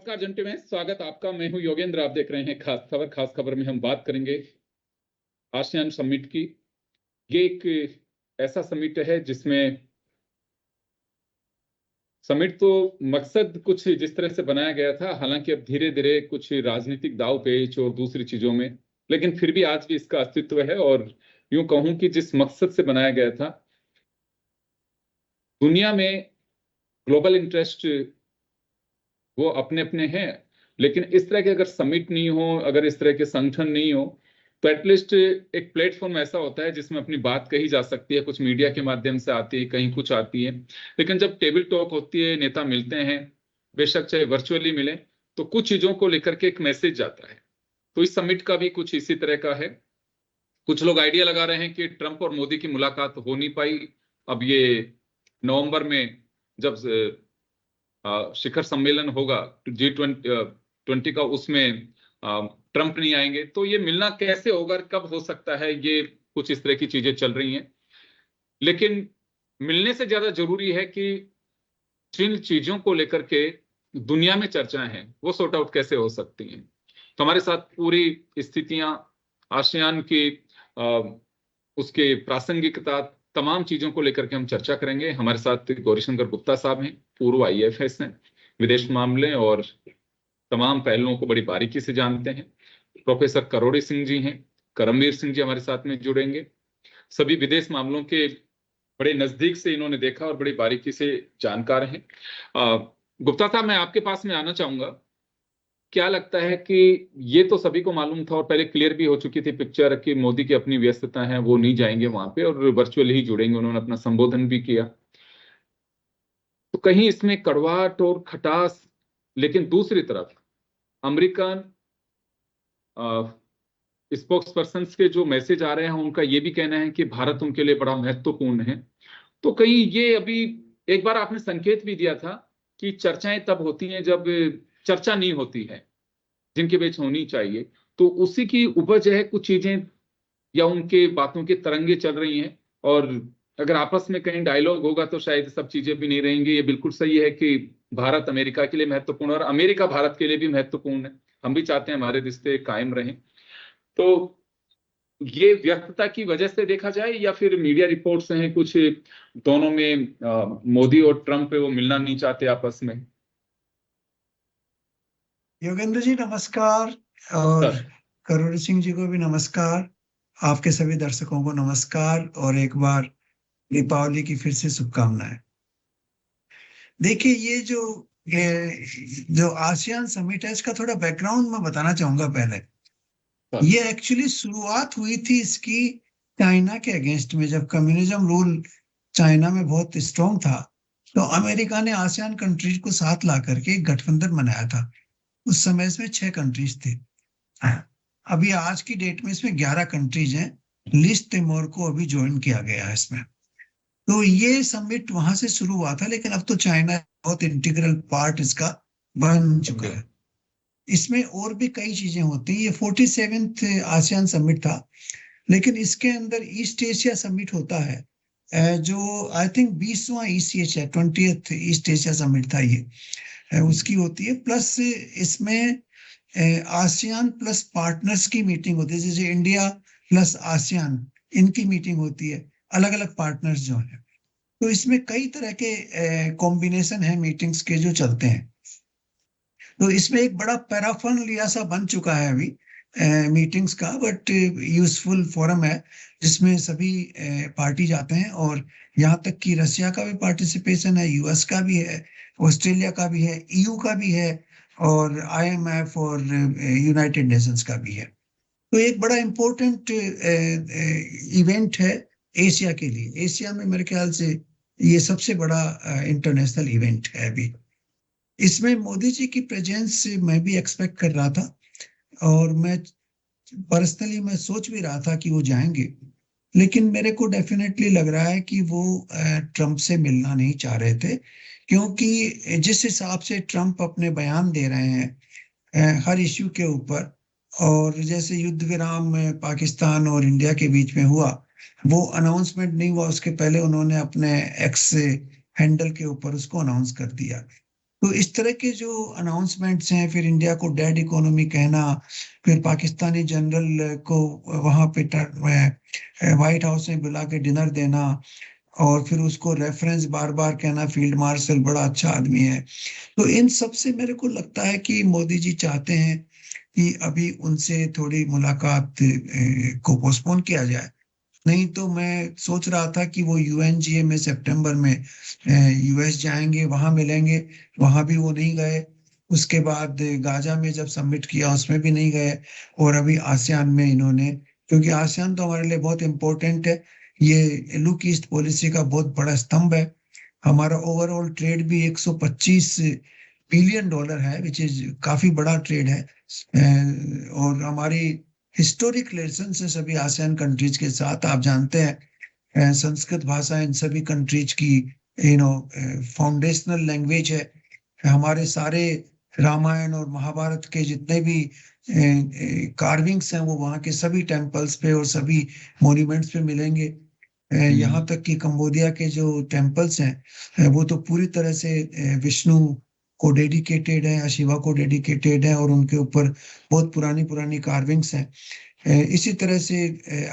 नमस्कार जंटे में स्वागत आपका। मैं हूं योगेंद्र। आप देख रहे हैं खास खबर। खास खबर में हम बात करेंगे आसियान समिट की। ये एक ऐसा समिट है जिसमें समिट तो मकसद कुछ जिस तरह से बनाया गया था, हालांकि अब धीरे धीरे कुछ राजनीतिक दाव पेच और दूसरी चीजों में, लेकिन फिर भी आज भी इसका अस्तित्व है। और यूं कहूं कि जिस मकसद से बनाया गया था, दुनिया में ग्लोबल इंटरेस्ट वो अपने अपने हैं, लेकिन इस तरह के अगर समिट नहीं हो, अगर इस तरह के संगठन नहीं हो, तो एटलीस्ट एक प्लेटफॉर्म ऐसा होता है जिसमें अपनी बात कही जा सकती है। कुछ मीडिया के माध्यम से आती है, कहीं कुछ आती है, लेकिन जब टेबल टॉक होती है, नेता मिलते हैं, बेशक चाहे वर्चुअली मिले, तो कुछ चीजों को लेकर के एक मैसेज जाता है। तो इस समिट का भी कुछ इसी तरह का है। कुछ लोग आइडिया लगा रहे हैं कि ट्रंप और मोदी की मुलाकात हो नहीं पाई। अब ये नवंबर में जब शिखर सम्मेलन होगा G20 का, उसमें ट्रंप नहीं आएंगे, तो ये मिलना कैसे होगा, कब हो सकता है, ये कुछ इस तरह की चीजें चल रही हैं। लेकिन मिलने से ज्यादा जरूरी है कि जिन चीजों को लेकर के दुनिया में चर्चाएं हैं वो सॉर्ट आउट कैसे हो सकती हैं। तो हमारे साथ पूरी स्थितियां, आसियान की उसके प्रासंगिकता, तमाम चीजों को लेकर के हम चर्चा करेंगे। हमारे साथ गौरीशंकर गुप्ता साहब हैं, पूर्व IAFS हैं, विदेश मामले और तमाम पहलुओं को बड़ी बारीकी से जानते हैं। प्रोफेसर करोड़ी सिंह जी हैं, करमवीर सिंह जी हमारे साथ में जुड़ेंगे। सभी विदेश मामलों के बड़े नजदीक से इन्होंने देखा और बड़ी बारीकी से जानकार हैं। गुप्ता साहब, मैं आपके पास में आना चाहूंगा। क्या लगता है कि ये तो सभी को मालूम था और पहले क्लियर भी हो चुकी थी पिक्चर कि मोदी की अपनी व्यस्तता है, वो नहीं जाएंगे वहां पे और वर्चुअली ही जुड़ेंगे। उन्होंने अपना संबोधन भी किया, तो कहीं इसमें कड़वाहट और खटास, लेकिन दूसरी तरफ अमेरिकन स्पोक्स पर्सन के जो मैसेज आ रहे हैं, उनका ये भी कहना है कि भारत उनके लिए बड़ा महत्वपूर्ण है। तो कहीं ये अभी एक बार आपने संकेत भी दिया था कि चर्चाएं तब होती हैं जब चर्चा नहीं होती है, जिनके बीच होनी चाहिए। तो उसी की उपज है कुछ चीजें, या उनके बातों की तरंगे चल रही हैं। और अगर आपस में कहीं डायलॉग होगा तो शायद सब चीजें भी नहीं रहेंगी। ये बिल्कुल सही है कि भारत अमेरिका के लिए महत्वपूर्ण और अमेरिका भारत के लिए भी महत्वपूर्ण है। हम भी चाहते हैं हमारे रिश्ते कायम रहें। तो ये व्यस्तता की वजह से देखा जाए या फिर मीडिया रिपोर्ट्स हैं कुछ दोनों में, मोदी और ट्रंप वो मिलना नहीं चाहते आपस में। योगेंद्र जी नमस्कार, और करोड़ी सिंह जी को भी नमस्कार। आपके सभी दर्शकों को नमस्कार और एक बार दीपावली की फिर से शुभकामनाएं। देखिए, ये जो आसियान समिट है, इसका थोड़ा बैकग्राउंड मैं बताना चाहूंगा। पहले ये एक्चुअली शुरुआत हुई थी इसकी चाइना के अगेंस्ट में। जब कम्युनिज्म रूल चाइना में बहुत स्ट्रॉन्ग था, तो अमेरिका ने आसियान कंट्रीज को साथ ला करके एक गठबंधन बनाया था। उस समय इसमें 6 कंट्रीज थे। अभी आज की डेट में इसमें 11 कंट्रीज हैं। लिस्ट तिमोर को अभी ज्वाइन किया गया है इसमें। तो ये समिट वहां से शुरू हुआ था, लेकिन अब तो चाइना बहुत इंटीग्रल पार्ट इसका बन चुका है। इसमें और भी कई चीजें होती हैं। ये 47th आसियान समिट था, लेकिन इसके अंदर ईस्ट एशिया समिट होता है, जो आई थिंक 20वां ECH है, 20th ईस्ट एशिया समिट था ये, उसकी होती है। प्लस इसमें आसियान प्लस पार्टनर्स की मीटिंग होती है, जैसे इंडिया प्लस आसियान, इनकी मीटिंग होती है, अलग अलग पार्टनर्स जो है। तो इसमें कई तरह के कॉम्बिनेशन है मीटिंग्स के जो चलते हैं। तो इसमें एक बड़ा पैराफन लिया सा बन चुका है अभी मीटिंग्स का, बट यूजफुल फोरम है जिसमें सभी पार्टी जाते हैं। और यहाँ तक कि रशिया का भी पार्टिसिपेशन है, US का भी है, ऑस्ट्रेलिया का भी है, EU का भी है, और IMF और यूनाइटेड नेशंस का भी है। तो एक बड़ा इम्पोर्टेंट इवेंट है एशिया के लिए। एशिया में मेरे ख्याल से ये सबसे बड़ा इंटरनेशनल इवेंट है अभी। इसमें मोदी जी की प्रेजेंस मैं भी एक्सपेक्ट कर रहा था, और मैं पर्सनली मैं सोच भी रहा था कि वो जाएंगे। लेकिन मेरे को डेफिनेटली लग रहा है कि वो ट्रंप से मिलना नहीं चाह रहे थे, क्योंकि जिस हिसाब से ट्रंप अपने बयान दे रहे हैं हर इश्यू के ऊपर, और जैसे युद्ध विराम पाकिस्तान और इंडिया के बीच में हुआ, वो अनाउंसमेंट नहीं हुआ, उसके पहले उन्होंने अपने एक्स हैंडल के ऊपर उसको अनाउंस कर दिया। तो इस तरह के जो अनाउंसमेंट्स हैं, फिर इंडिया को डेड इकोनॉमी कहना, फिर पाकिस्तानी जनरल को वहां पे व्हाइट हाउस में बुला के डिनर देना, और फिर उसको रेफरेंस बार बार कहना, फील्ड मार्शल बड़ा अच्छा आदमी है। तो इन सब से मेरे को लगता है कि मोदी जी चाहते हैं कि अभी उनसे थोड़ी मुलाकात को पोस्टपोन किया जाए। नहीं तो मैं सोच रहा था कि वो यूएनजीए में सितंबर में यूएस जाएंगे, वहां मिलेंगे, वहां भी वो नहीं गए। उसके बाद गाजा में जब सबमिट किया उसमें भी नहीं गए। और अभी आसियान में इन्होंने, क्योंकि आसियान तो हमारे लिए बहुत इंपॉर्टेंट है, ये लुक ईस्ट पॉलिसी का बहुत बड़ा स्तंभ है। हमारा ओवरऑल ट्रेड भी 125 बिलियन डॉलर है, विच इज काफी बड़ा ट्रेड है। और हमारी हिस्टोरिक रिलेशन है सभी आसियान कंट्रीज के साथ। आप जानते हैं संस्कृत भाषा इन सभी कंट्रीज की फाउंडेशनल लैंग्वेज है। हमारे सारे रामायण और महाभारत के जितने भी कार्विंग्स हैं वो वहाँ के सभी टेम्पल्स पे और सभी मॉन्यूमेंट्स पे मिलेंगे। यहाँ तक कि कंबोडिया के जो टेम्पल्स हैं वो तो पूरी तरह से विष्णु को डेडिकेटेड है या शिवा को डेडिकेटेड है, और उनके ऊपर बहुत पुरानी पुरानी कार्विंग्स हैं। इसी तरह से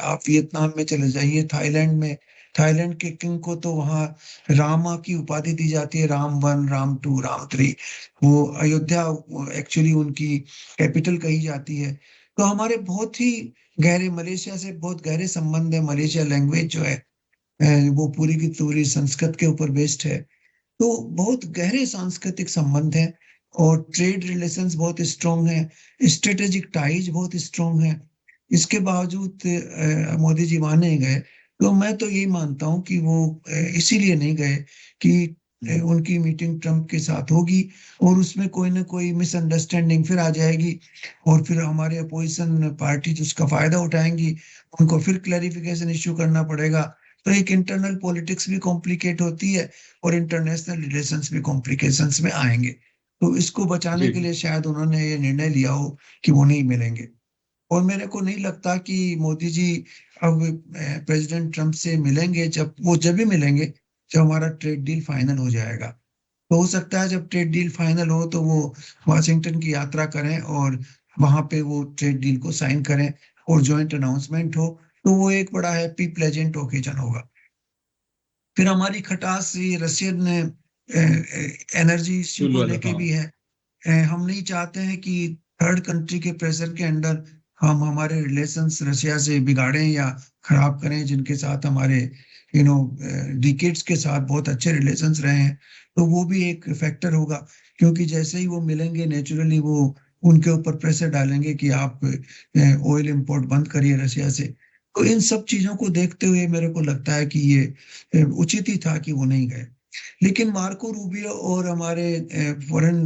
आप वियतनाम में चले जाइए, थाईलैंड में, थाईलैंड के किंग को तो वहाँ रामा की उपाधि दी जाती है, राम 1, राम 2, राम 3। वो अयोध्या एक्चुअली उनकी कैपिटल कही जाती है। तो हमारे बहुत ही गहरे, मलेशिया से बहुत गहरे संबंध है। मलेशिया लैंग्वेज जो है वो पूरी की पूरी संस्कृत के ऊपर बेस्ड है। तो बहुत गहरे सांस्कृतिक संबंध हैं, और ट्रेड रिलेशंस बहुत स्ट्रांग हैं, स्ट्रेटेजिक टाइज बहुत स्ट्रांग हैं। इसके बावजूद मोदी जी वहां नहीं गए। तो मैं तो यही मानता हूं कि वो इसीलिए नहीं गए कि उनकी मीटिंग ट्रंप के साथ होगी और उसमें कोई ना कोई मिसअंडरस्टैंडिंग फिर आ जाएगी, और फिर हमारे अपोजिशन पार्टी जिसका फायदा उठाएंगी, उनको फिर क्लैरिफिकेशन इश्यू करना पड़ेगा। तो एक इंटरनल पॉलिटिक्स भी कॉम्प्लिकेट होती है, और इंटरनेशनल रिलेशंस भी कॉम्प्लिकेशंस में आएंगे। तो इसको बचाने के लिए शायद उन्होंने ये निर्णय लिया हो कि वो नहीं मिलेंगे। और मेरे को नहीं लगता कि मोदी जी अब प्रेसिडेंट ट्रम्प से मिलेंगे। जब भी मिलेंगे जब हमारा ट्रेड डील फाइनल हो जाएगा। तो हो सकता है जब ट्रेड डील फाइनल हो तो वो वाशिंगटन की यात्रा करें और वहां पे वो ट्रेड डील को साइन करें और ज्वाइंट अनाउंसमेंट हो। तो वो एक बड़ा हैप्पी प्लेजेंट ओकेजन होगा। फिर हमारी खटास ये रशियन एनर्जी इश्यू फ्यूल को वाला, लेके हाँ। भी है। हम नहीं चाहते हैं कि थर्ड कंट्री के प्रेशर के अंडर हम हमारे रिलेशंस रशिया से बिगाड़ें या खराब करें, जिनके साथ हमारे डिकेड्स के साथ बहुत अच्छे रिलेशंस रहे हैं। तो वो भी एक फैक्टर होगा, क्योंकि जैसे ही वो मिलेंगे नेचुरली वो उनके ऊपर प्रेशर डालेंगे कि आप ऑयल इंपोर्ट बंद करिए रशिया से। तो इन सब चीजों को देखते हुए मेरे को लगता है कि ये उचित ही था कि वो नहीं गए। लेकिन मार्को रूबियो और हमारे फॉरेन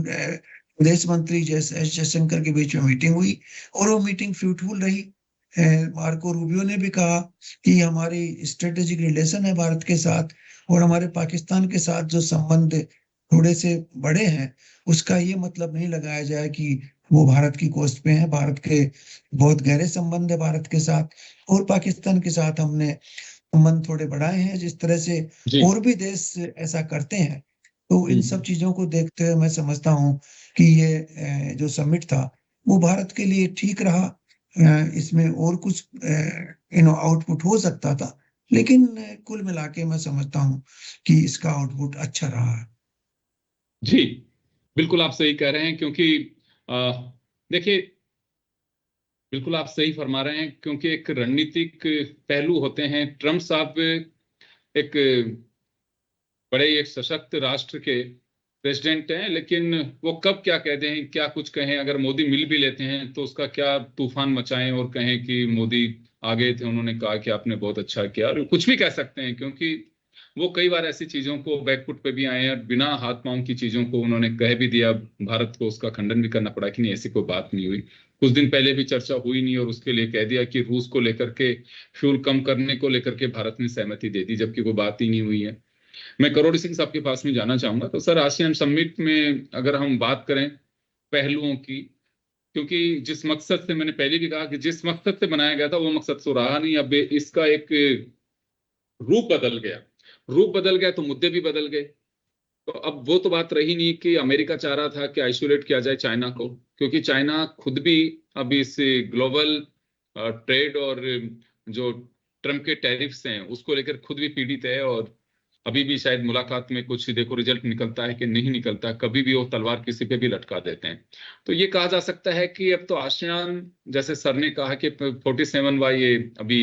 विदेश मंत्री एस जयशंकर के बीच में मीटिंग हुई, और वो मीटिंग फ्रूटफुल रही। मार्को रूबियो ने भी कहा कि हमारी स्ट्रेटेजिक रिलेशन है भारत के साथ, और हमारे पाकिस्तान के साथ जो संबंध थोड़े से बड़े हैं, उसका ये मतलब नहीं लगाया जाए कि वो भारत की कोस्ट पे है। भारत के बहुत गहरे संबंध है भारत के साथ, और पाकिस्तान के साथ हमने संबंध थोड़े बढ़ाए हैं, जिस तरह से जी। और भी देश ऐसा करते हैं। तो इन सब चीजों को देखते हुए मैं समझता हूँ कि ये जो समिट था वो भारत के लिए ठीक रहा। इसमें और कुछ आउटपुट हो सकता था, लेकिन कुल मिला के मैं समझता हूँ कि इसका आउटपुट अच्छा रहा है। जी, बिल्कुल आप सही कह रहे हैं, क्योंकि देखिए, बिल्कुल आप सही फरमा रहे हैं, क्योंकि एक रणनीतिक पहलू होते हैं। ट्रम्प साहब एक बड़े एक सशक्त राष्ट्र के प्रेसिडेंट हैं, लेकिन वो कब क्या कह दें, क्या कुछ कहें। अगर मोदी मिल भी लेते हैं तो उसका क्या तूफान मचाएं और कहें कि मोदी आ गए थे, उन्होंने कहा कि आपने बहुत अच्छा किया, और कुछ भी कह सकते हैं। क्योंकि वो कई बार ऐसी चीजों को बैकफुट पे भी आए हैं, और बिना हाथ पांव की चीजों को उन्होंने कह भी दिया। भारत को उसका खंडन भी करना पड़ा कि नहीं, ऐसी कोई बात नहीं हुई। कुछ दिन पहले भी चर्चा हुई नहीं, और उसके लिए कह दिया कि रूस को लेकर के, फ्यूल कम करने को लेकर के भारत ने सहमति दे दी, जबकि कोई बात ही नहीं हुई है। मैं करोड़ी सिंह साहब के पास में जाना चाहूंगा। तो सर, आसियान समिट में अगर हम बात करें पहलुओं की, क्योंकि जिस मकसद से, मैंने पहले भी कहा कि जिस मकसद से बनाया गया था वो मकसद तो रहा नहीं। अब इसका एक रूप बदल गया। रूप बदल गया तो मुद्दे भी बदल गए। तो अब वो तो बात रही नहीं कि अमेरिका चाह रहा था कि आइसोलेट किया जाए चाइना को, क्योंकि चाइना खुद भी अभी इस ग्लोबल ट्रेड और जो ट्रम्प के टैरिफ्स हैं उसको लेकर खुद भी पीड़ित है। और अभी भी शायद मुलाकात में कुछ देखो रिजल्ट निकलता है कि नहीं निकलता, कभी भी वो तलवार किसी पे भी लटका देते हैं। तो ये कहा जा सकता है कि अब तो आसियान, जैसे सर ने कहा कि 47वां ये अभी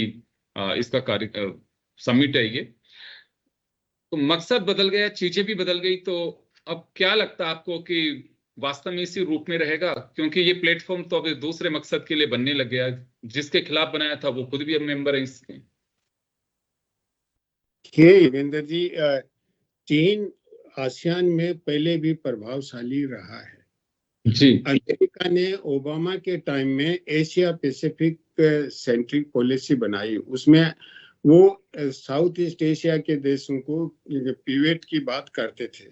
इसका कार्य समिट है ये, तो मकसद बदल गया, चीजें भी बदल गई। तो अब क्या लगता है आपको कि वास्तव में इसी रूप में रहेगा? क्योंकि ये प्लेटफॉर्म तो अब दूसरे मकसद के लिए बनने लग गया है। जिसके खिलाफ बनाया था वो खुद भी अब मेंबर है इसके। ये योगेंद्र जी, चीन आसियान में पहले भी प्रभावशाली रहा है जी। अमेरिका ने ओबामा के टाइम में एशिया पैसिफिक सेंट्रिक पॉलिसी बनाई, उसमें वो साउथ ईस्ट एशिया के देशों को पिवट की बात करते थे।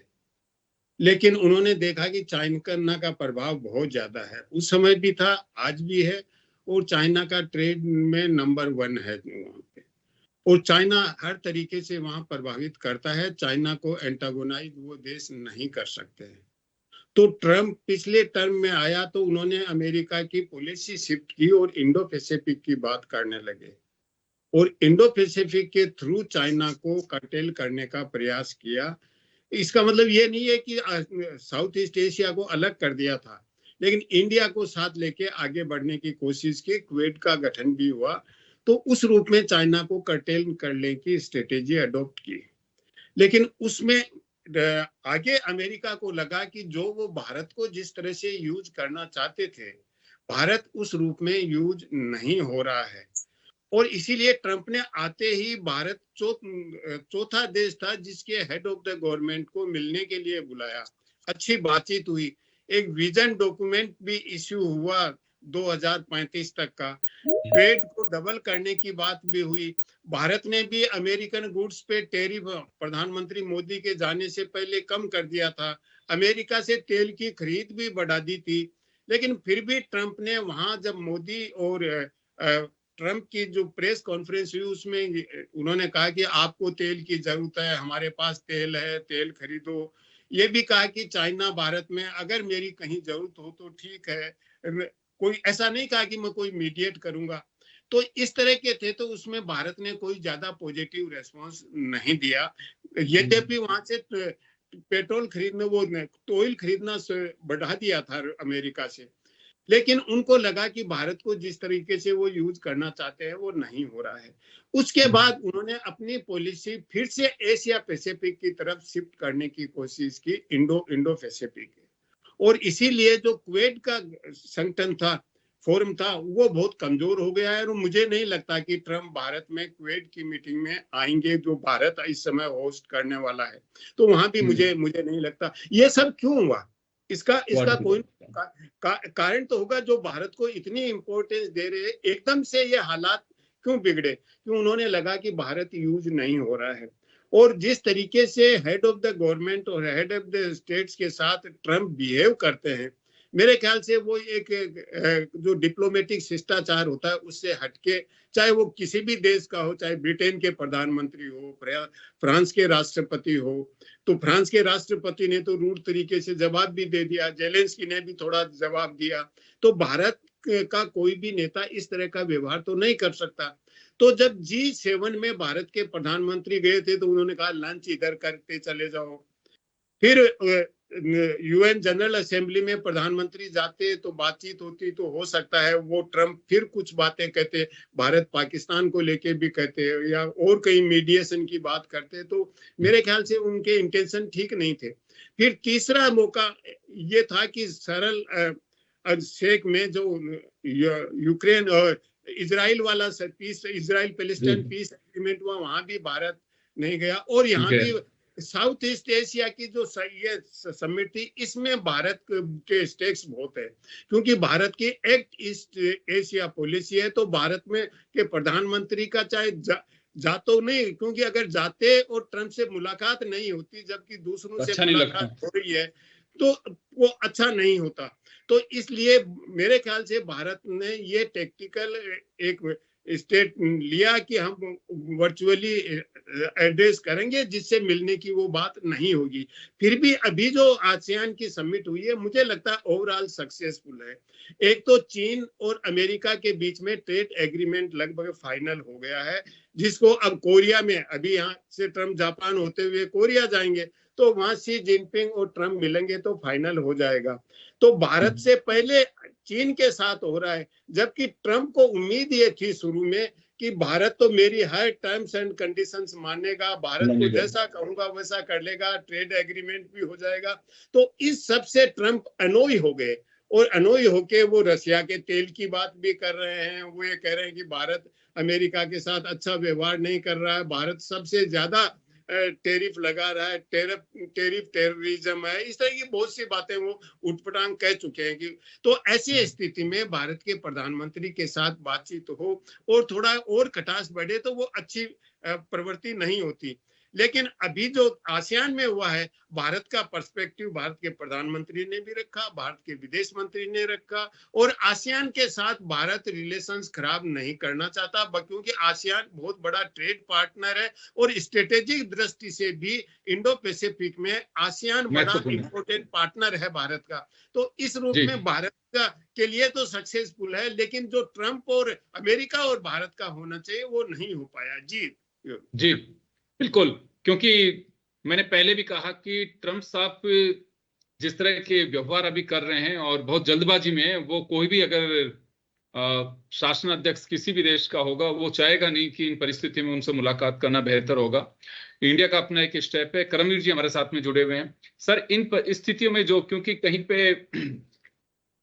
लेकिन उन्होंने देखा कि चाइना का प्रभाव बहुत ज्यादा है, उस समय भी था, आज भी है, और चाइना का ट्रेड में नंबर 1 है वहां पे, और चाइना हर तरीके से वहां प्रभावित करता है। चाइना को एंटागोनाइज वो देश नहीं कर सकते हैं। तो ट्रम्प पिछले टर्म में आया तो उन्होंने अमेरिका की पॉलिसी शिफ्ट की और इंडो पैसिफिक की बात करने लगे, और इंडो पैसिफिक के थ्रू चाइना को कर्टेल करने का प्रयास किया। इसका मतलब ये नहीं है कि साउथ ईस्ट एशिया को अलग कर दिया था, लेकिन इंडिया को साथ लेके आगे बढ़ने की कोशिश की। क्वेड का गठन भी हुआ, तो उस रूप में चाइना को कर्टेल करने की स्ट्रेटेजी अडॉप्ट की। लेकिन उसमें आगे अमेरिका को लगा कि जो वो भारत को जिस तरह से यूज करना चाहते थे, भारत उस रूप में यूज नहीं हो रहा है। और इसीलिए ट्रंप ने आते ही भारत चौथा देश था जिसके हेड ऑफ द गवर्नमेंट को मिलने के लिए बुलाया। अच्छी बातचीत हुई, एक विजन डॉक्यूमेंट भी इश्यू हुआ 2035 तक का, ट्रेड को डबल करने की बात भी हुई। भारत ने भी अमेरिकन गुड्स पे टैरिफ प्रधानमंत्री मोदी के जाने से पहले कम कर दिया था, अमेरिका से तेल की खरीद भी बढ़ा दी थी। लेकिन फिर भी ट्रंप ने वहां जब मोदी और ट्रंप की जो प्रेस कॉन्फ्रेंस हुई उसमें उन्होंने कहा कि आपको तेल की जरूरत है, हमारे पास तेल है, तेल खरीदो। ये भी कहा कि चाइना भारत में अगर मेरी कहीं जरूरत हो तो ठीक है, कोई ऐसा नहीं कहा कि मैं कोई मीडिएट करूंगा। तो इस तरह के थे, तो उसमें भारत ने कोई ज्यादा पॉजिटिव रेस्पॉन्स नहीं दिया। यद्यपि वहां से पेट्रोल खरीदने, वो ऑयल खरीदना बढ़ा दिया था अमेरिका से, लेकिन उनको लगा कि भारत को जिस तरीके से वो यूज करना चाहते हैं वो नहीं हो रहा है। उसके बाद उन्होंने अपनी पॉलिसी फिर से एशिया पैसिफिक की तरफ शिफ्ट करने की कोशिश की, इंडो पैसिफिक। और इसीलिए जो क्वेड का संगठन था, फोरम था, वो बहुत कमजोर हो गया है। और मुझे नहीं लगता कि ट्रम्प भारत में क्वेड की मीटिंग में आएंगे जो भारत इस समय होस्ट करने वाला है। तो वहां भी मुझे नहीं लगता। ये सब क्यों हुआ, इसका कोई कारण तो होगा। जो भारत को इतनी इंपॉर्टेंस दे रहे हैं, एकदम से ये हालात क्यों बिगड़े? क्यों उन्होंने लगा कि भारत यूज नहीं हो रहा है। और जिस तरीके से हेड ऑफ द गवर्नमेंट और हेड ऑफ द स्टेट्स के साथ ट्रम्प बिहेव करते हैं, मेरे ख्याल से वो एक जो डिप्लोमेटिक शिष्टाचार होता है उससे हटके, चाहे वो किसी भी देश का हो, चाहे ब्रिटेन के प्रधानमंत्री हो, फ्रांस के राष्ट्रपति हो, तो फ्रांस के राष्ट्रपति ने तो रूड तरीके से जवाब भी दे दिया, जेलेंस्की ने भी थोड़ा जवाब दिया। तो भारत का कोई भी नेता इस तरह का व्यवहार तो नहीं कर सकता। तो जब G7 में भारत के प्रधानमंत्री गए थे तो उन्होंने कहा लंच इधर करते चले जाओ। फिर UN जनरल असेंबली में प्रधानमंत्री जाते तो बातचीत होती, तो हो सकता है वो ट्रम्प फिर कुछ बातें कहते, भारत पाकिस्तान को लेके भी कहते, या और कहीं मीडिएशन की बात करते। तो मेरे ख्याल से उनके इंटेंशन ठीक नहीं थे। फिर तीसरा मौका ये था कि सरल शेख में जो यूक्रेन और इजराइल वाला peace, Israel Palestine peace agreement हुआ, वहां भी भारत नहीं गया। और यहाँ भी साउथ ईस्ट एशिया की जो ये समिट थी, इसमें भारत के स्टेक्स बहुत है, क्योंकि भारत की एक्ट ईस्ट एशिया पॉलिसी है। तो भारत में के प्रधानमंत्री का चाहे जातो नहीं, क्योंकि अगर जाते और ट्रम्प से मुलाकात नहीं होती जबकि दूसरों से मुलाकात हो रही है, तो वो अच्छा नहीं होता। तो इसलिए मेरे ख्याल से भारत ने ये टेक्टिकल एक स्टेट लिया कि हम वर्चुअली एड्रेस करेंगे, जिससे मिलने की वो बात नहीं होगी। फिर भी अभी जो आसियान की समिट हुई है, मुझे लगता है ओवरऑल सक्सेसफुल है। एक तो चीन और अमेरिका के बीच में ट्रेड एग्रीमेंट लगभग फाइनल हो गया है, जिसको अब कोरिया में, अभी यहाँ से ट्रम्प जापान होते हुए कोरिया जाएंगे, तो वहां शी जिनपिंग और ट्रम्प मिलेंगे तो फाइनल हो जाएगा। तो भारत से पहले चीन के साथ हो रहा है, जबकि ट्रम्प को उम्मीद ये थी शुरू में कि भारत तो मेरी हर टर्म्स एंड कंडीशंस मानेगा, भारत को जैसा कहूंगा वैसा कर लेगा, ट्रेड एग्रीमेंट भी हो जाएगा। तो इस सब से ट्रम्प अनोई हो गए, और अनोई होके वो रशिया के तेल की बात भी कर रहे हैं। वो ये कह रहे हैं कि भारत अमेरिका के साथ अच्छा व्यवहार नहीं कर रहा है, भारत सबसे ज्यादा टेरिफ लगा रहा है, टेरिफ टेररिज्म है, इस तरह की बहुत सी बातें वो उठपटांग कह चुके हैं। कि तो ऐसी स्थिति में भारत के प्रधानमंत्री के साथ बातचीत हो और थोड़ा और खटास बढ़े तो वो अच्छी प्रवृत्ति नहीं होती। लेकिन अभी जो आसियान में हुआ है, भारत का पर्सपेक्टिव भारत के प्रधानमंत्री ने भी रखा, भारत के विदेश मंत्री ने रखा, और आसियान के साथ भारत रिलेशंस खराब नहीं करना चाहता, क्योंकि आसियान बहुत बड़ा ट्रेड पार्टनर है, और स्ट्रेटेजिक दृष्टि से भी इंडो पैसिफिक में आसियान बड़ा इंपॉर्टेंट पार्टनर है भारत का। तो इस रूप में भारत के लिए तो सक्सेसफुल है, लेकिन जो ट्रम्प और अमेरिका और भारत का होना चाहिए वो नहीं हो पाया। जी बिल्कुल, क्योंकि मैंने पहले भी कहा कि ट्रम्प साहब जिस तरह के व्यवहार अभी कर रहे हैं और बहुत जल्दबाजी में, वो कोई भी अगर शासन अध्यक्ष किसी भी देश का होगा, वो चाहेगा नहीं कि इन परिस्थिति में उनसे मुलाकात करना बेहतर होगा। इंडिया का अपना एक स्टेप है। करमवीर जी हमारे साथ में जुड़े हुए हैं। सर, इन स्थितियों में जो, क्योंकि कहीं पे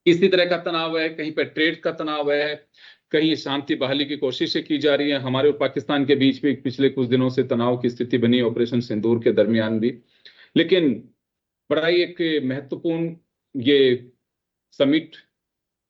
किसी तरह का तनाव है, कहीं पे ट्रेड का तनाव है, कहीं शांति बहाली की कोशिशें की जा रही है, हमारे और पाकिस्तान के बीच में पिछले कुछ दिनों से तनाव की स्थिति बनी ऑपरेशन सिंदूर के दरमियान भी। लेकिन बड़ा ही एक महत्वपूर्ण ये समिट,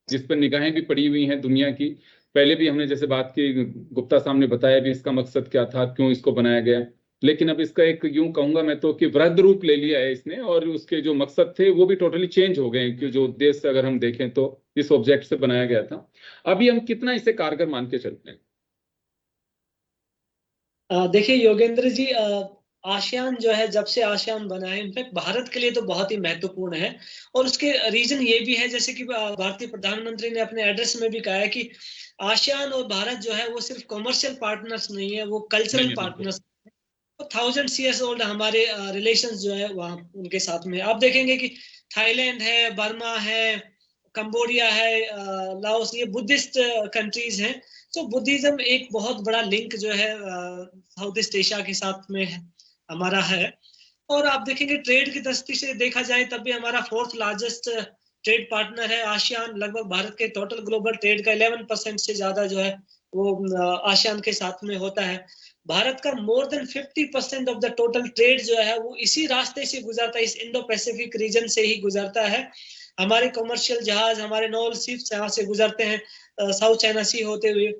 जिस पर निगाहें भी पड़ी हुई हैं दुनिया की। पहले भी हमने जैसे बात की, गुप्ता साहब ने बताया भी इसका मकसद क्या था, क्यों इसको बनाया गया, लेकिन अब इसका एक यूं कहूंगा मैं तो कि वृहद रूप ले लिया है इसने, और उसके जो मकसद थे वो भी टोटली चेंज हो गए, कि जो उद्देश्य अगर हम देखें तो इस ऑब्जेक्ट से बनाया गया था। अभी हम कितना इसे कारगर मान के चलते हैं? देखिए योगेंद्र जी, आसियान जो है, जब से आसियान बना है, इनफैक्ट भारत के लिए तो बहुत ही महत्वपूर्ण है। और उसके रीजन ये भी है, जैसे कि भारतीय प्रधानमंत्री ने अपने एड्रेस में भी कहा है कि आसियान और भारत जो है वो सिर्फ कॉमर्शियल पार्टनर्स नहीं है, वो कल्चरल पार्टनर्स। 1000 years ओल्ड हमारे रिलेशंस जो है वहाँ उनके साथ में। आप देखेंगे कि थाईलैंड है, बर्मा है, कंबोडिया है, लाओस, ये बुद्धिस्ट कंट्रीज हैं। तो बुद्धिज्म एक बहुत बड़ा लिंक जो है साउथ ईस्ट एशिया के साथ में हमारा है। और आप देखेंगे ट्रेड की दृष्टि से देखा जाए तब भी हमारा 4th लार्जेस्ट ट्रेड पार्टनर है आसियान। लगभग भारत के टोटल ग्लोबल ट्रेड का 11% से ज्यादा जो है वो आसियान के साथ में होता है। भारत का more than 50% of the total trade जो है वो इसी रास्ते से गुजरता है, इस इंडो पैसिफिक रीजन से ही गुजरता है। हमारे कमर्शियल जहाज, हमारे नॉल शिप्स यहाँ से गुजरते हैं, साउथ चाइना सी होते हुए।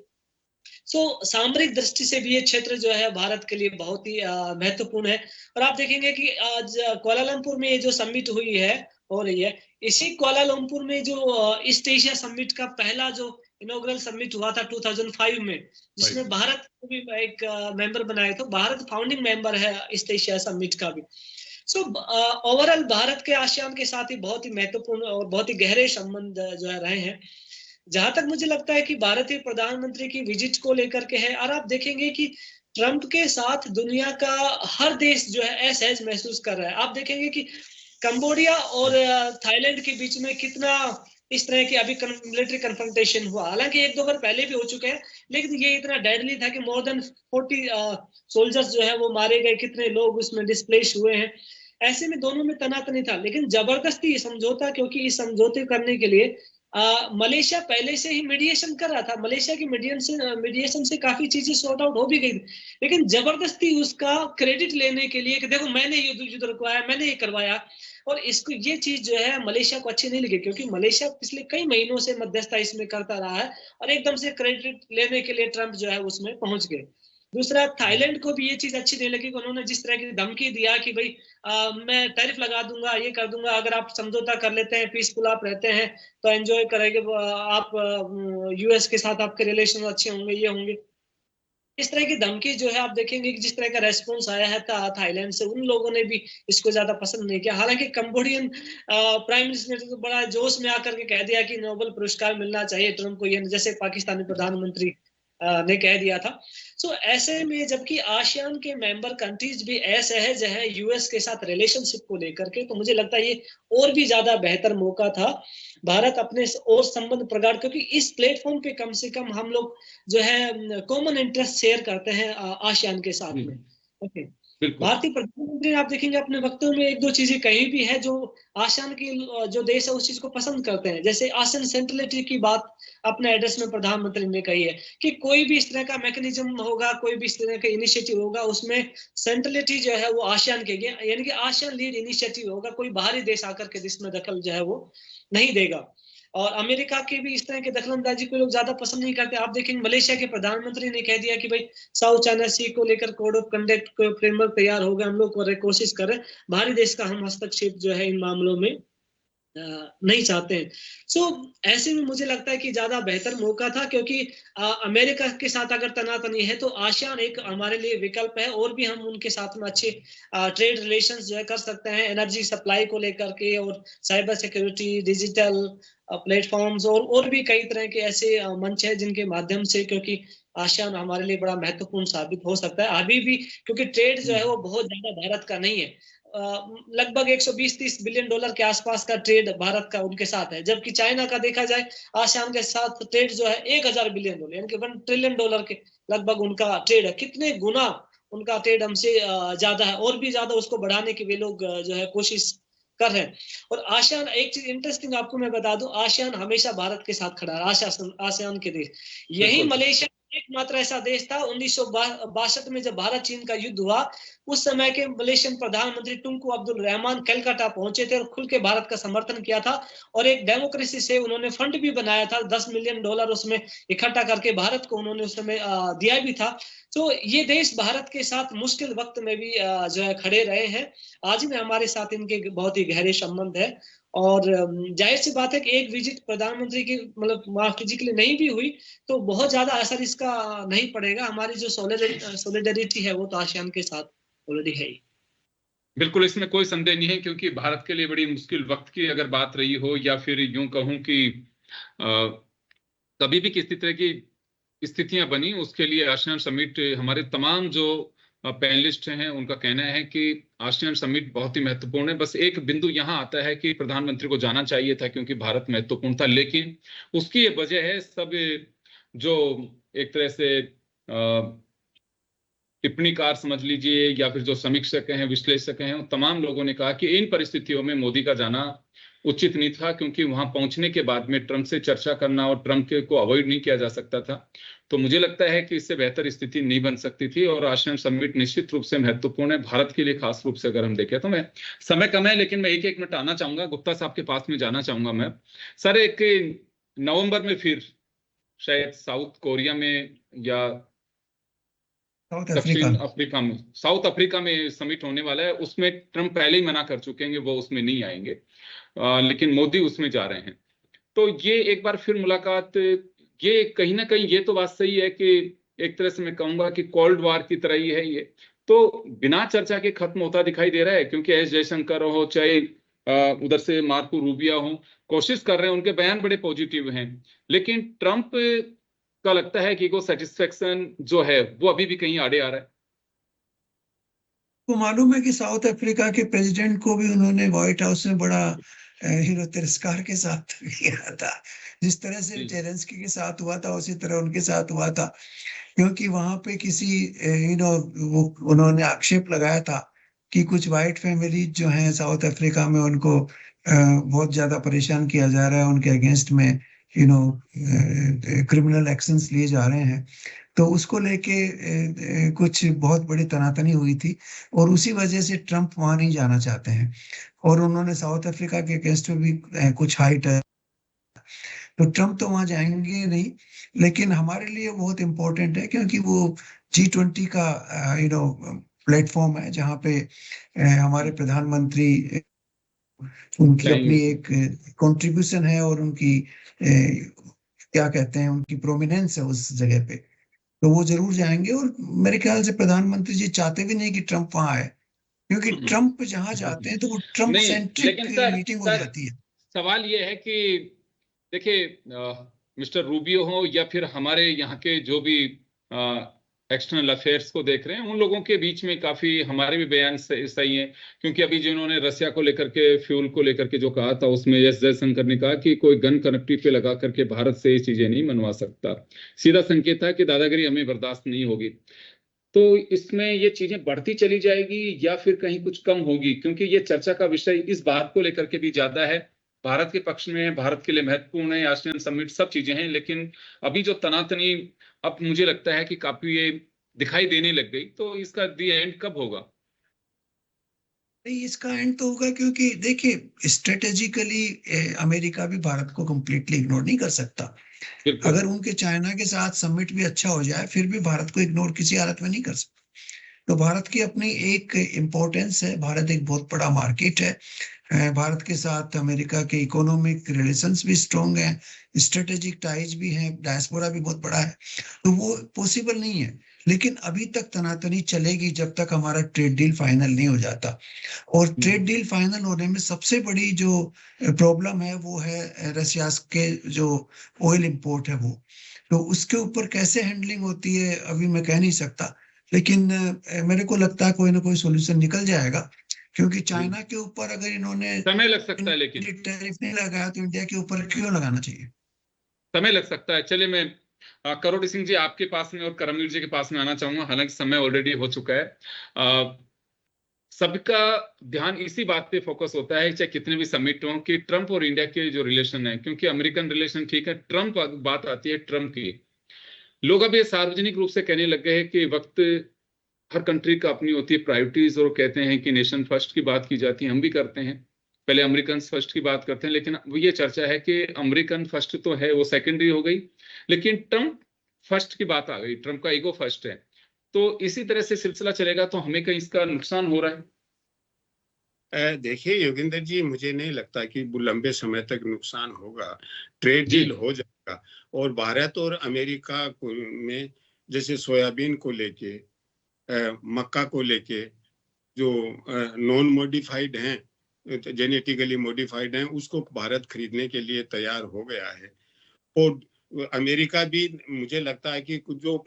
सामरिक दृष्टि से भी ये क्षेत्र जो है भारत के लिए बहुत ही महत्वपूर्ण है। और आप देखेंगे कि आज कुआलालंपुर में ये जो समिट हुई है, हो रही है, इसी कुआलालंपुर में जो ईस्ट एशिया समिट का पहला जो इनॉग्रल समिट हुआ था 2005 में, जिसमें भारत को भी एक मेंबर बनाया। तो भारत फाउंडिंग मेंबर है ईस्ट एशिया समिट का भी। ओवरऑल भारत के आसियान के साथ ही बहुत ही महत्वपूर्ण और बहुत ही गहरे संबंध जो है रहे हैं। जहां तक मुझे लगता है कि भारतीय प्रधानमंत्री की विजिट को लेकर के है, और आप देखेंगे कि ट्रंप के साथ दुनिया का हर देश जो है असहज महसूस कर रहा है। आप देखेंगे कि कंबोडिया और थाईलैंड के बीच में कितना इस तरह की अभी मिलिट्री कन्फ्रंटेशन हुआ। हालांकि 1-2 बार पहले भी हो चुके हैं, लेकिन ये इतना डेडली था कि मोर देन 40 सोल्जर्स जो है वो मारे गए, कितने लोग उसमें डिस्प्लेस हुए हैं। ऐसे में दोनों में तनातनी था, लेकिन जबरदस्ती समझौता, क्योंकि इस समझौते करने के लिए मलेशिया पहले से ही मीडिएशन कर रहा था। मलेशिया की मीडिएशन से काफी चीजें सॉर्ट आउट हो भी गई, लेकिन जबरदस्ती उसका क्रेडिट लेने के लिए कि देखो मैंने युद्ध रुकवाया, मैंने ये करवाया, और इसको ये चीज जो है मलेशिया को अच्छी नहीं लगी, क्योंकि मलेशिया पिछले कई महीनों से मध्यस्थता इसमें करता रहा है, और एकदम से क्रेडिट लेने के लिए ट्रंप जो है उसमें पहुंच गए। दूसरा, थाईलैंड को भी ये चीज अच्छी नहीं लगी कि उन्होंने जिस तरह की धमकी दिया कि भाई मैं टैरिफ लगा दूंगा, ये कर दूंगा, अगर आप समझौता कर लेते हैं, पीसफुल आप रहते हैं तो एंजॉय करेंगे, आप यूएस के साथ आपके रिलेशन अच्छे होंगे, ये होंगे। इस तरह की धमकी जो है आप देखेंगे कि जिस तरह का रेस्पॉन्स आया है थाईलैंड से, उन लोगों ने भी इसको ज्यादा पसंद नहीं किया। हालांकि कंबोडियन प्राइम मिनिस्टर ने तो बड़ा जोश में आकर के कह दिया कि नोबेल पुरस्कार मिलना चाहिए ट्रम्प को, ये जैसे पाकिस्तानी प्रधानमंत्री ने कह दिया था। सो ऐसे में जबकि आसियान के मेंबर कंट्रीज भी असहज है यूएस के साथ रिलेशनशिप को लेकर के, तो मुझे लगता है ये और भी ज्यादा बेहतर मौका था भारत अपने और संबंध प्रगाढ़, क्योंकि इस प्लेटफॉर्म पे कम से कम हम लोग जो है कॉमन इंटरेस्ट शेयर करते हैं आसियान के साथ में। ओके, भारतीय प्रधानमंत्री ने आप देखेंगे अपने वक्तव्य में एक दो चीजें कही भी है जो आसियान के जो देश है उस चीज को पसंद करते हैं। जैसे आसियान सेंट्रलिटी की बात अपने एड्रेस में प्रधानमंत्री ने कही है कि कोई भी इस तरह का मैकेनिज्म होगा, कोई भी इस तरह का इनिशिएटिव होगा, उसमें सेंट्रलिटी जो है वो आसियान के, यानी कि आसियान लीड इनिशिएटिव होगा, कोई बाहरी देश आकर के जिसमें दखल जो है वो नहीं देगा। और अमेरिका की भी इस तरह की दखलंदाजी को लोग ज्यादा पसंद नहीं करते। आप देखेंगे मलेशिया के प्रधानमंत्री ने कह दिया कि भाई साउथ चाइना सी को लेकर कोड ऑफ कंडक्ट को फ्रेमवर्क तैयार हो गया, हम लोग कोशिश कर रहे हैं, बाहरी देश का हम हस्तक्षेप जो है इन मामलों में नहीं चाहते हैं। सो ऐसे में मुझे लगता है कि ज्यादा बेहतर मौका था, क्योंकि अमेरिका के साथ अगर तनातनी है तो आसियान एक हमारे लिए विकल्प है, और भी हम उनके साथ में अच्छे ट्रेड रिलेशंस जो है कर सकते हैं, एनर्जी सप्लाई को लेकर के, और साइबर सिक्योरिटी, डिजिटल प्लेटफॉर्म्स, और भी कई तरह के ऐसे मंच है जिनके माध्यम से, क्योंकि आसियान हमारे लिए बड़ा महत्वपूर्ण साबित हो सकता है अभी भी, क्योंकि ट्रेड जो है वो बहुत ज्यादा भारत का नहीं है। लगभग 120-30 बिलियन डॉलर के आसपास का ट्रेड भारत का उनके साथ है, जबकि चाइना का देखा जाए आसियान के साथ ट्रेड जो है 1000 बिलियन डॉलर, यानी कि 1 ट्रिलियन डॉलर के लगभग उनका ट्रेड है। कितने गुना उनका ट्रेड हमसे ज्यादा है, और भी ज्यादा उसको बढ़ाने की वे लोग जो है कोशिश कर रहे हैं। और आसियान, एक चीज इंटरेस्टिंग आपको मैं बता दूं, आसियान हमेशा भारत के साथ खड़ा है, आसियान के देश। यही मलेशिया एकमात्र ऐसा देश था 1962 में जब भारत चीन का युद्ध हुआ, उस समय के मलेशियन प्रधानमंत्री टुंकु अब्दुल रहमान कलकत्ता पहुंचे थे और खुल के भारत का समर्थन किया था, और एक डेमोक्रेसी से उन्होंने फंड भी बनाया था, 10 मिलियन डॉलर उसमें इकट्ठा करके भारत को उन्होंने उस समय दिया भी था। तो ये देश भारत के साथ मुश्किल वक्त में भी जो है खड़े रहे हैं। आज भी हमारे साथ इनके बहुत ही गहरे संबंध है, और जाहिर सी बात है कि एक विजिट प्रधानमंत्री की मतलब वहां फिजिकली नहीं भी हुई तो बहुत ज्यादा असर इसका नहीं पड़ेगा। हमारी जो सॉलिडरिटी है वो तो आसियान के साथ ऑलरेडी है ही। बिल्कुल, इसमें कोई संदेह नहीं है, क्योंकि भारत के लिए बड़ी मुश्किल वक्त की अगर बात रही हो, या फिर यूं कहूं कि कभी भी किसी तरह की स्थितियां बनी, उसके लिए आसियान समिट, हमारे तमाम जो पैनलिस्ट हैं उनका कहना है कि आसियान समिट बहुत ही महत्वपूर्ण है। बस एक बिंदु यहाँ आता है कि प्रधानमंत्री को जाना चाहिए था क्योंकि भारत महत्वपूर्ण था, लेकिन उसकी ये वजह है सब जो एक तरह से टिप्पणीकार समझ लीजिए, या फिर जो समीक्षक हैं, विश्लेषक हैं, तमाम लोगों ने कहा कि इन परिस्थितियों में मोदी का जाना उचित नहीं था, क्योंकि वहां पहुंचने के बाद में ट्रंप से चर्चा करना और ट्रंप के को अवॉइड नहीं किया जा सकता था। तो मुझे लगता है कि इससे बेहतर स्थिति नहीं बन सकती थी, और आसियान समिट निश्चित रूप से महत्वपूर्ण है भारत के लिए, खास रूप से अगर हम देखें तो। मैं समय कम है लेकिन मैं एक मिनट आना चाहूंगा, गुप्ता साहब के पास में जाना चाहूंगा मैं। सर, एक नवंबर में फिर शायद साउथ कोरिया में या दक्षिण अफ्रीका में, साउथ अफ्रीका में समिट होने वाला है। उसमें ट्रंप पहले ही मना कर चुके हैं, वो उसमें नहीं आएंगे, लेकिन मोदी उसमें जा रहे हैं। तो ये एक बार फिर मुलाकात, ये कहीं ना कहीं ये तो बात सही है कि एक तरह से मैं कहूंगा कि कोल्ड वॉर की तरह ही है ये, तो बिना चर्चा के खत्म होता दिखाई दे रहा है, क्योंकि एस जयशंकर हो, चाहे उधर से मार्को रूबिया हो, कोशिश कर रहे हैं, उनके बयान बड़े पॉजिटिव हैं, लेकिन ट्रंप का लगता है कि वो सेटिस्फेक्शन जो है वो अभी भी कहीं आड़े आ रहा है। तो मालूम है कि साउथ अफ्रीका के प्रेसिडेंट को भी उन्होंने व्हाइट हाउस में बड़ा तिरस्कार के साथ किया था, जिस तरह से जेलेंस्की के साथ हुआ था उसी तरह उनके साथ हुआ था, क्योंकि वहां पे किसी वो उन्होंने आक्षेप लगाया था कि कुछ व्हाइट फैमिली जो हैं साउथ अफ्रीका में, उनको बहुत ज्यादा परेशान किया जा रहा है, उनके अगेंस्ट में क्रिमिनल एक्शंस लिए जा रहे हैं। तो उसको लेके कुछ बहुत बड़ी तनातनी हुई थी, और उसी वजह से ट्रंप वहां नहीं जाना चाहते हैं, और उन्होंने साउथ अफ्रीका के अगेंस्ट में भी कुछ हाइट तो ट्रम्प तो वहां जाएंगे नहीं, लेकिन हमारे लिए बहुत इम्पोर्टेंट है क्योंकि वो G20 का प्लेटफॉर्म है जहाँ पे हमारे प्रधानमंत्री उनकी अपनी एक कंट्रीब्यूशन है और उनकी क्या कहते हैं, उनकी प्रोमिनेंस है उस जगह पे, तो वो जरूर जाएंगे। और मेरे ख्याल से प्रधानमंत्री जी चाहते भी नहीं कि ट्रम्प वहां आए, क्योंकि ट्रम्प जहां जाते हैं तो वो ट्रम्प नहीं, सेंट्रिक लेकिन सर मीटिंग हो जाती है। सवाल ये है कि देखिए, मिस्टर रूबियो हो या फिर हमारे यहाँ के जो भी एक्सटर्नल अफेयर्स को देख रहे हैं, उन लोगों के बीच में काफी हमारे भी बयान सही है, क्योंकि अभी जिन्होंने रसिया को लेकर के, फ्यूल को लेकर के जो कहा था, उसमें एस जयशंकर ने कहा कि कोई गन कनेक्टिव पे लगा करके भारत से ये चीजें नहीं मनवा सकता। सीधा संकेत था कि दादागिरी हमें बर्दाश्त नहीं होगी। तो इसमें ये चीजें बढ़ती चली जाएगी या फिर कहीं कुछ कम होगी, क्योंकि ये चर्चा का विषय इस बात को लेकर के भी ज्यादा है, भारत के पक्ष में है, भारत के लिए महत्वपूर्ण है, आसियान समिट सब चीजें हैं, लेकिन अभी जो तनातनी अब मुझे लगता है कि काफी ये दिखाई देने लग गई, तो इसका दी एंड कब होगा? नहीं, इसका एंड तो होगा, क्योंकि देखिए स्ट्रेटेजिकली अमेरिका भी भारत को कंप्लीटली इग्नोर नहीं कर सकता। अगर उनके चाइना के साथ समिट भी अच्छा हो जाए, फिर भी भारत को इग्नोर किसी हालत में नहीं कर सकता। तो भारत की अपनी एक इम्पोर्टेंस है, भारत एक बहुत बड़ा मार्केट है, भारत के साथ अमेरिका के इकोनॉमिक रिलेशंस भी स्ट्रॉन्ग हैं, स्ट्रेटेजिक टाइज भी हैं, डायस्पोरा भी बहुत बड़ा है, तो वो पॉसिबल नहीं है। लेकिन अभी तक तनातनी चलेगी जब तक हमारा ट्रेड डील फाइनल नहीं हो जाता। और ट्रेड डील फाइनल होने में सबसे बड़ी जो प्रॉब्लम है वो है रशिया के जो ऑयल इंपोर्ट है वो, तो उसके ऊपर कैसे हैंडलिंग होती है अभी मैं कह नहीं सकता, लेकिन मेरे को लगता है कोई ना कोई सोल्यूशन निकल जाएगा, क्योंकि चाइना के ऊपर अगर इन्होंने समय लग सकता है, लेकिन टैरिफ नहीं लगाया तो इंडिया के ऊपर क्यों लगाना चाहिए? समय लग सकता है। चलिए, मैं करोड़ी सिंह जी आपके पास में और करमवीर जी के पास में आना चाहूंगा, हालांकि समय ऑलरेडी हो चुका है। सबका ध्यान इसी बात पे फोकस होता है, चाहे कितने भी समिट हो, कि ट्रम्प और इंडिया के जो रिलेशन है, क्योंकि अमेरिकन रिलेशन ठीक है, ट्रम्प बात आती है ट्रम्प की। लोग अब ये सार्वजनिक रूप से कहने लग गए हैं कि वक्त हर कंट्री का अपनी होती है प्रायोरिटीज, और कहते हैं कि नेशन फर्स्ट की बात की जाती है, हम भी करते हैं, पहले अमेरिकन फर्स्ट की बात करते हैं, लेकिन ये चर्चा है कि अमेरिकन फर्स्ट तो है, वो सेकेंडरी हो गई, लेकिन ट्रम्प फर्स्ट की बात आ गई, ट्रम्प का ईगो फर्स्ट है। तो इसी तरह से सिलसिला चलेगा तो हमें कहीं इसका नुकसान हो रहा है? देखिए योगेंद्र जी, मुझे नहीं लगता कि लंबे समय तक नुकसान होगा, ट्रेड डील हो जाएगा। और भारत और अमेरिका में जैसे सोयाबीन को लेके, मक्का को लेके, जो नॉन मॉडिफाइड हैं, जेनेटिकली मॉडिफाइड हैं, उसको भारत खरीदने के लिए तैयार हो गया है। और अमेरिका भी, मुझे लगता है कि कुछ जो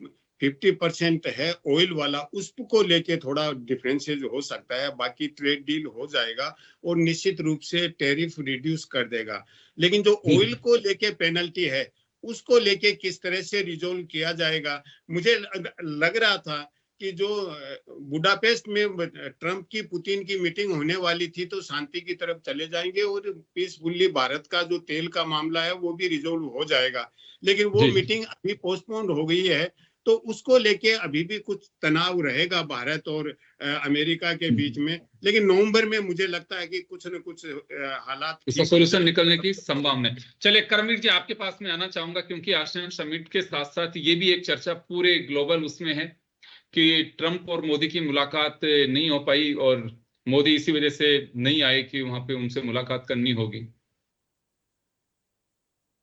50% है ऑयल वाला, उसको लेके थोड़ा डिफरेंसेस हो सकता है, बाकी ट्रेड डील हो जाएगा और निश्चित रूप से टैरिफ रिड्यूस कर देगा। लेकिन जो ऑयल को लेके पेनल्टी है, उसको लेके किस तरह से रिजोल्व किया जाएगा, मुझे लग रहा था कि जो बुडापेस्ट में ट्रम्प की पुतिन की मीटिंग होने वाली थी, तो शांति की तरफ चले जाएंगे और पीसफुली भारत का जो तेल का मामला है वो भी रिजोल्व हो जाएगा। लेकिन वो मीटिंग अभी पोस्टपोन्ड हो गई है, तो उसको लेके अभी भी कुछ तनाव रहेगा भारत और अमेरिका के बीच में। लेकिन नवंबर में मुझे लगता है कि कुछ न कुछ हालात इसका सोल्यूशन निकलने की संभावना है। चलिए करमवीर जी आपके पास में आना चाहूंगा, क्योंकि आसियान समिट के साथ साथ ये भी एक चर्चा पूरे ग्लोबल उसमें है कि ट्रम्प और मोदी की मुलाकात नहीं हो पाई, और मोदी इसी वजह से नहीं आए कि वहां पे उनसे मुलाकात करनी होगी।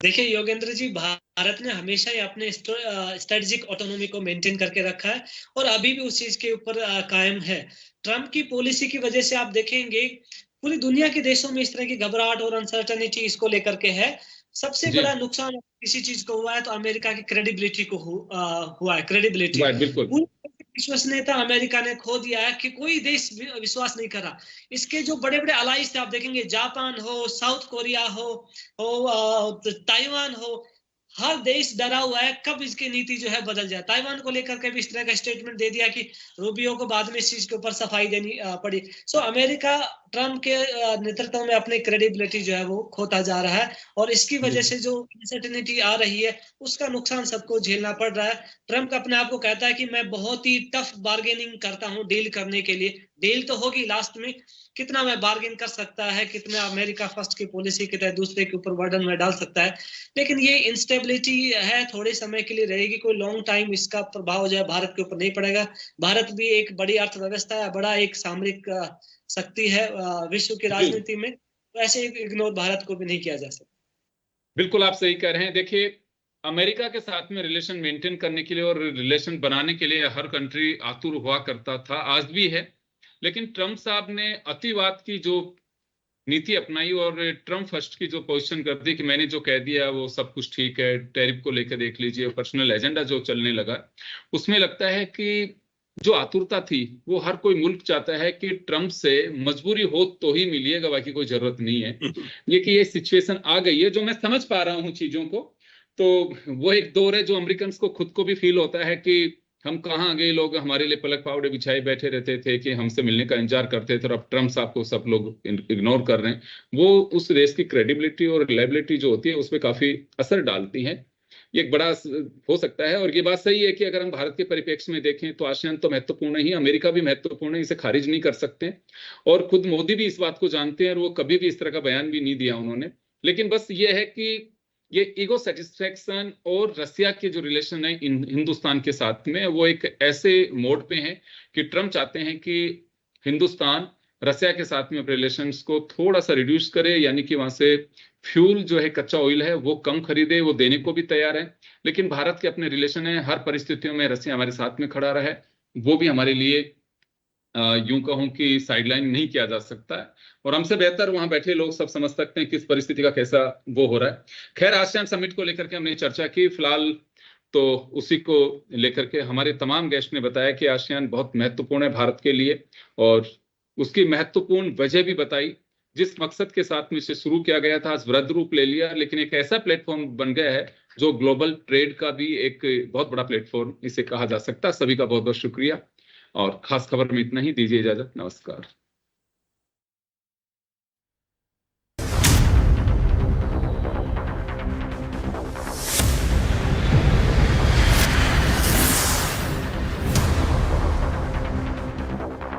देखिए योगेंद्र जी, भारत ने हमेशा ही अपने स्ट्रेटेजिक ऑटोनॉमी को मेंटेन करके रखा है और अभी भी उस चीज के ऊपर कायम है। ट्रम्प की पॉलिसी की वजह से आप देखेंगे पूरी दुनिया के देशों में इस तरह की घबराहट और अनसर्टेनिटी इसको लेकर के है। सबसे बड़ा नुकसान किसी चीज को हुआ है तो अमेरिका की क्रेडिबिलिटी को हुआ है। क्रेडिबिलिटी विश्वसनीयता अमेरिका ने खो दिया है कि कोई देश विश्वास नहीं कर रहा। इसके जो बड़े बड़े अलाइज थे आप देखेंगे, जापान हो, साउथ कोरिया हो, ताइवान हो, हर देश डरा हुआ है कब इसकी नीति जो है बदल जाए। ताइवान को लेकर के भी इस तरह का स्टेटमेंट दे दिया कि रूबियो को बाद में इस चीज के ऊपर सफाई देनी पड़ी। सो अमेरिका ट्रम्प के नेतृत्व में अपनी क्रेडिबिलिटी जो है वो खोता जा रहा है और इसकी वजह से जो अनसर्टेनिटी आ रही है उसका नुकसान सबको झेलना पड़ रहा है। ट्रम्प अपने आप को कहता है कि मैं बहुत ही टफ बार्गेनिंग करता हूं डील करने के लिए, डील तो होगी लास्ट में, कितना मैं बार्गेन कर सकता है, कितना अमेरिका फर्स्ट की पॉलिसी के तहत दूसरे के ऊपर बर्डन में डाल सकता है। लेकिन ये इंस्टेबिलिटी है, थोड़े समय के लिए रहेगी, कोई लॉन्ग टाइम इसका प्रभाव जो है भारत के ऊपर नहीं पड़ेगा। भारत भी एक बड़ी अर्थव्यवस्था है, बड़ा एक सामरिक शक्ति है विश्व की राजनीति में, तो ऐसे इग्नोर भारत को भी नहीं किया जा सकता। बिल्कुल आप सही कह रहे हैं। देखिए, अमेरिका के साथ में रिलेशन मेंटेन करने के लिए और रिलेशन बनाने के लिए हर कंट्री आतुर हुआ करता था, आज भी है। लेकिन ट्रम्प साहब ने अतिवाद की जो नीति अपनाई और ट्रम्प फर्स्ट की जो पोजीशन कर दी कि मैंने जो कह दिया वो सब कुछ ठीक है, टैरिफ को लेकर देख लीजिए, पर्सनल एजेंडा जो चलने लगा, उसमें लगता है कि जो आतुरता थी वो हर कोई मुल्क चाहता है कि ट्रम्प से मजबूरी हो तो ही मिलिएगा, बाकी कोई जरूरत नहीं है। ये कि ये सिचुएशन आ गई है, जो मैं समझ पा रहा हूँ चीजों को, तो वो एक दौर है जो अमेरिकन को खुद को भी फील होता है कि हम कहाँ आ गए, लोग हमारे लिए पलक पावड़े बिछाए बैठे रहते थे कि हमसे मिलने का इंतजार करते थे, और अब ट्रम्प साहब को सब लोग इग्नोर कर रहे हैं। वो उस देश की क्रेडिबिलिटी और रिलायबिलिटी जो होती है उस पर काफी असर डालती है। ये एक बड़ा हो सकता है। और ये बात सही है कि अगर हम भारत के परिप्रेक्ष्य में देखें तो आसियान तो महत्वपूर्ण ही, अमेरिका भी महत्वपूर्ण है, इसे खारिज नहीं कर सकते। और खुद मोदी भी इस बात को जानते हैं और वो कभी भी इस तरह का बयान भी नहीं दिया उन्होंने। लेकिन बस ये है कि ये ईगो सेटिस्फेक्शन और रसिया के जो रिलेशन है हिंदुस्तान के साथ में, वो एक ऐसे मोड पे है कि ट्रम्प चाहते हैं कि हिंदुस्तान रसिया के साथ में रिलेशंस को थोड़ा सा रिड्यूस करे, यानी कि वहां से फ्यूल जो है, कच्चा ऑयल है, वो कम खरीदे, वो देने को भी तैयार है। लेकिन भारत के अपने रिलेशन है, हर परिस्थितियों में रसिया हमारे साथ में खड़ा रहे, वो भी हमारे लिए यूं कहूं कि साइडलाइन नहीं किया जा सकता है। और हमसे बेहतर वहां बैठे लोग सब समझ सकते हैं किस परिस्थिति का कैसा वो हो रहा है। खैर, आसियान समिट को लेकर के हमने चर्चा की, फिलहाल तो उसी को लेकर के हमारे तमाम गेस्ट ने बताया कि आसियान बहुत महत्वपूर्ण है भारत के लिए, और उसकी महत्वपूर्ण वजह भी बताई। जिस मकसद के साथ में इसे शुरू किया गया था आज वृद्ध रूप ले लिया, लेकिन एक ऐसा प्लेटफॉर्म बन गया है जो ग्लोबल ट्रेड का भी एक बहुत बड़ा प्लेटफॉर्म इसे कहा जा सकता है। सभी का बहुत बहुत शुक्रिया, और खास खबर में इतना ही। दीजिए इजाजत, नमस्कार।